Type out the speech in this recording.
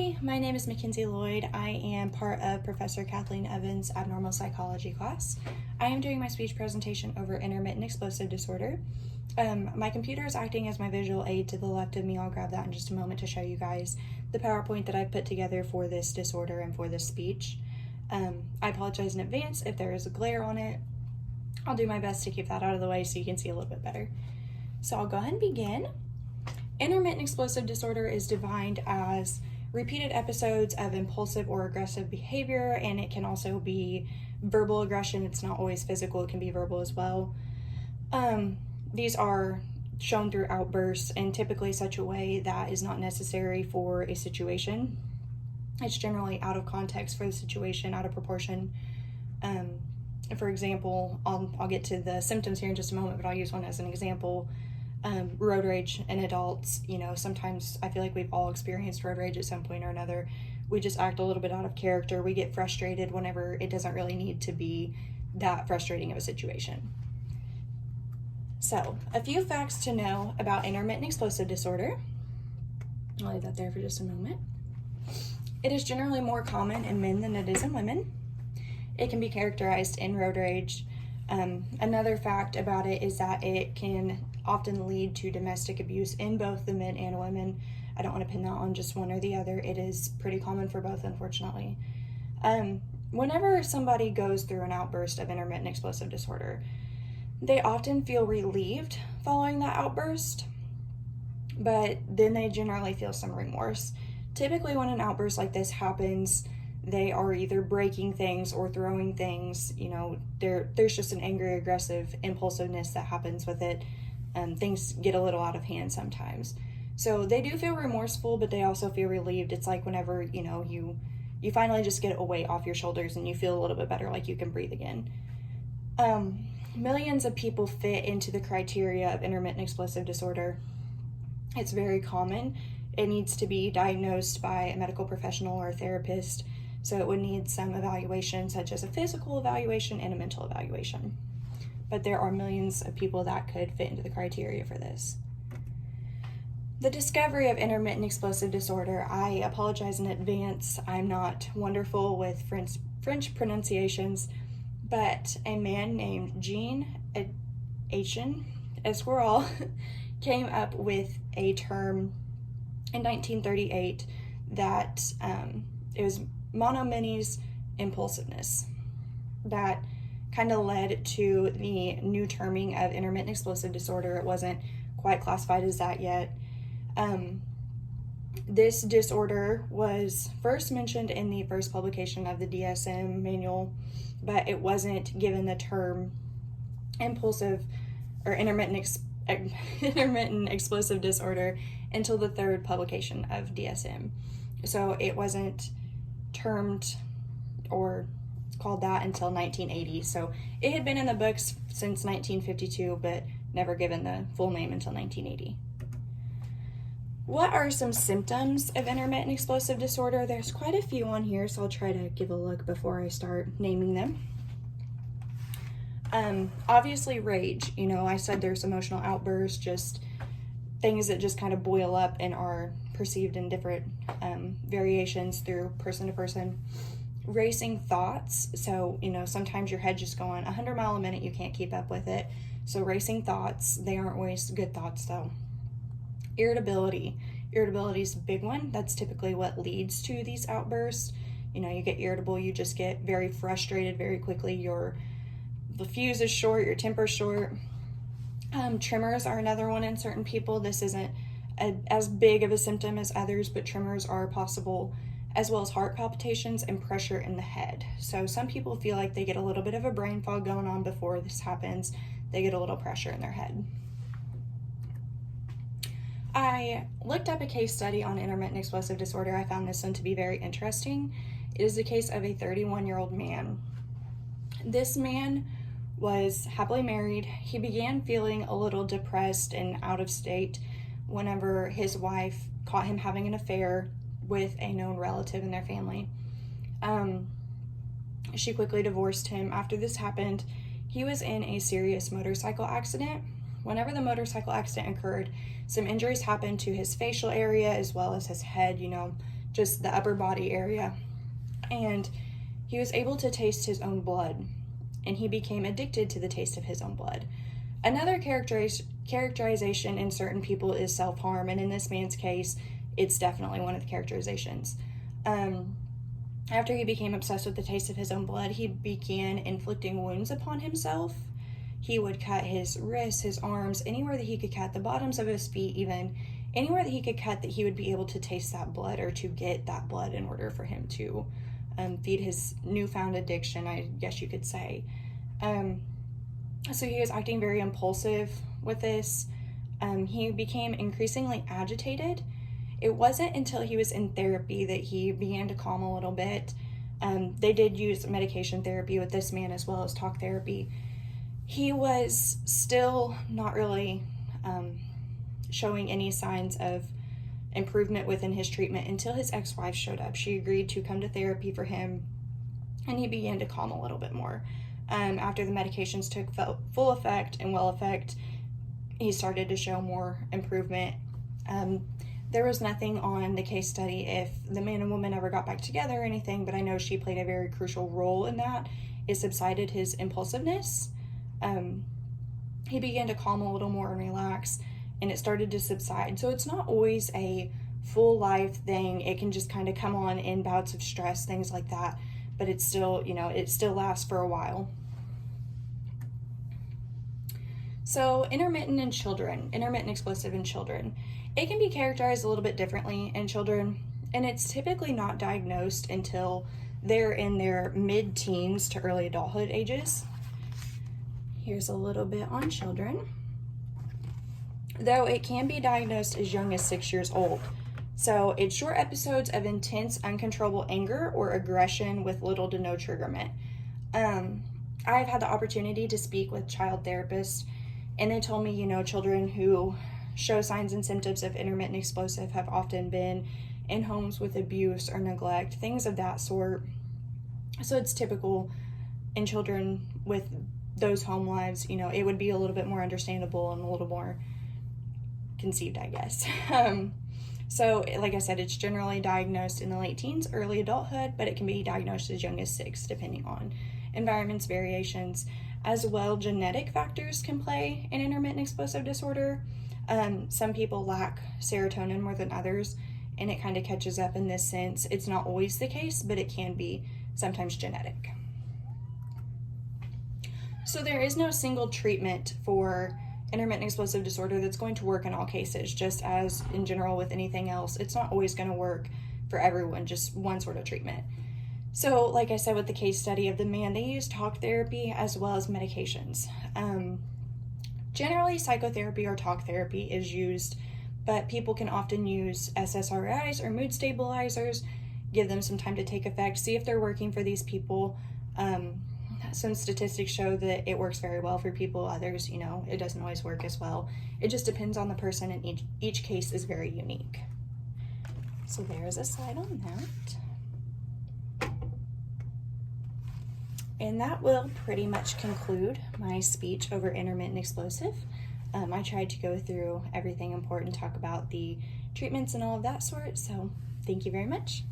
Hi, my name is McKenzie Loyd. I am part of Professor Kathleen Evans' abnormal psychology class. I am doing my speech presentation over intermittent explosive disorder. My computer is acting as my visual aid to the left of me. I'll grab that in just a moment to show you guys the PowerPoint that I've put together for this disorder and for this speech. I apologize in advance if there is a glare on it. I'll do my best to keep that out of the way so you can see a little bit better. So I'll go ahead and begin. Intermittent explosive disorder is defined as repeated episodes of impulsive or aggressive behavior, and it can also be verbal aggression. It's not always physical, it can be verbal as well. These are shown through outbursts in typically such a way that is not necessary for a situation. It's generally out of context for the situation, out of proportion. For example, I'll get to the symptoms here in just a moment, but I'll use one as an example. Road rage in adults, sometimes I feel like we've all experienced road rage at some point or another. We just act a little bit out of character. We get frustrated whenever it doesn't really need to be that frustrating of a situation. So, a few facts to know about intermittent explosive disorder. I'll leave that there for just a moment. It is generally more common in men than it is in women. It can be characterized in road rage. Another fact about it is that it can often lead to domestic abuse in both the men and women. I don't want to pin that on just one or the other. It is pretty common for both, unfortunately. Whenever somebody goes through an outburst of intermittent explosive disorder, they often feel relieved following that outburst, but then they generally feel some remorse. Typically, when an outburst like this happens, they are either breaking things or throwing things. There's just an angry, aggressive impulsiveness that happens with it. Things get a little out of hand sometimes. So they do feel remorseful, but they also feel relieved. It's like whenever, you finally just get a weight off your shoulders and you feel a little bit better, like you can breathe again. Millions of people fit into the criteria of intermittent explosive disorder. It's very common. It needs to be diagnosed by a medical professional or a therapist. So it would need some evaluation, such as a physical evaluation and a mental evaluation. But there are millions of people that could fit into the criteria for this. The discovery of intermittent explosive disorder, I apologize in advance. I'm not wonderful with French pronunciations, but a man named Jean Etienne Esquirol came up with a term in 1938 that it was monomanies impulsiveness. That kind of led to the new terming of intermittent explosive disorder. It wasn't quite classified as that yet. This disorder was first mentioned in the first publication of the DSM manual, but it wasn't given the term impulsive or intermittent explosive disorder until the third publication of DSM. So it wasn't termed or called that until 1980. So it had been in the books since 1952, but never given the full name until 1980. What are some symptoms of intermittent explosive disorder? There's quite a few on here, so I'll try to give a look before I start naming them. Obviously rage. I said there's emotional outbursts, just things that just kind of boil up and are perceived in different variations through person to person. Racing thoughts, so sometimes your head's just going 100 miles a minute, you can't keep up with it. So racing thoughts, they aren't always good thoughts though. Irritability is a big one. That's typically what leads to these outbursts. You get irritable, you just get very frustrated very quickly. The fuse is short, your temper's short. Tremors are another one in certain people. This isn't as big of a symptom as others, but tremors are possible, as well as heart palpitations and pressure in the head. So some people feel like they get a little bit of a brain fog going on before this happens. They get a little pressure in their head. I looked up a case study on intermittent explosive disorder. I found this one to be very interesting. It is the case of a 31-year-old man. This man was happily married. He began feeling a little depressed and out of state whenever his wife caught him having an affair with a known relative in their family. She quickly divorced him. After this happened, he was in a serious motorcycle accident. Whenever the motorcycle accident occurred, some injuries happened to his facial area as well as his head, just the upper body area. And he was able to taste his own blood, and he became addicted to the taste of his own blood. Another characterization in certain people is self-harm, and in this man's case, it's definitely one of the characterizations. After he became obsessed with the taste of his own blood, he began inflicting wounds upon himself. He would cut his wrists, his arms, anywhere that he could cut, the bottoms of his feet even, anywhere that he could cut that he would be able to taste that blood or to get that blood in order for him to feed his newfound addiction, I guess you could say. So he was acting very impulsive with this. He became increasingly agitated. It wasn't until he was in therapy that he began to calm a little bit. They did use medication therapy with this man as well as talk therapy. He was still not really showing any signs of improvement within his treatment until his ex-wife showed up. She agreed to come to therapy for him, and he began to calm a little bit more. After the medications took full effect and well effect, he started to show more improvement. There was nothing on the case study if the man and woman ever got back together or anything, but I know she played a very crucial role in that. It subsided his impulsiveness. He began to calm a little more and relax, and it started to subside. So it's not always a full life thing. It can just kind of come on in bouts of stress, things like that, but it's still, it still lasts for a while. So intermittent explosive in children. It can be characterized a little bit differently in children, and it's typically not diagnosed until they're in their mid-teens to early adulthood ages. Here's a little bit on children. Though it can be diagnosed as young as 6 years old. So it's short episodes of intense, uncontrollable anger or aggression with little to no triggerment. I've had the opportunity to speak with child therapists, and they told me, children who show signs and symptoms of intermittent explosive have often been in homes with abuse or neglect, things of that sort. So it's typical in children with those home lives, it would be a little bit more understandable and a little more conceived, I guess. So like I said, it's generally diagnosed in the late teens, early adulthood, but it can be diagnosed as young as 6, depending on environments, variations, as well. Genetic factors can play in intermittent explosive disorder. Some people lack serotonin more than others, and it kind of catches up in this sense. It's not always the case, but it can be sometimes genetic. So there is no single treatment for intermittent explosive disorder that's going to work in all cases. Just as in general with anything else, it's not always going to work for everyone, just one sort of treatment. So like I said with the case study of the man, they use talk therapy as well as medications. Generally, psychotherapy or talk therapy is used, but people can often use SSRIs or mood stabilizers, give them some time to take effect, see if they're working for these people. Some statistics show that it works very well for people. Others, it doesn't always work as well. It just depends on the person, and each case is very unique. So there's a slide on that. And that will pretty much conclude my speech over intermittent explosive. I tried to go through everything important, talk about the treatments and all of that sort, so thank you very much.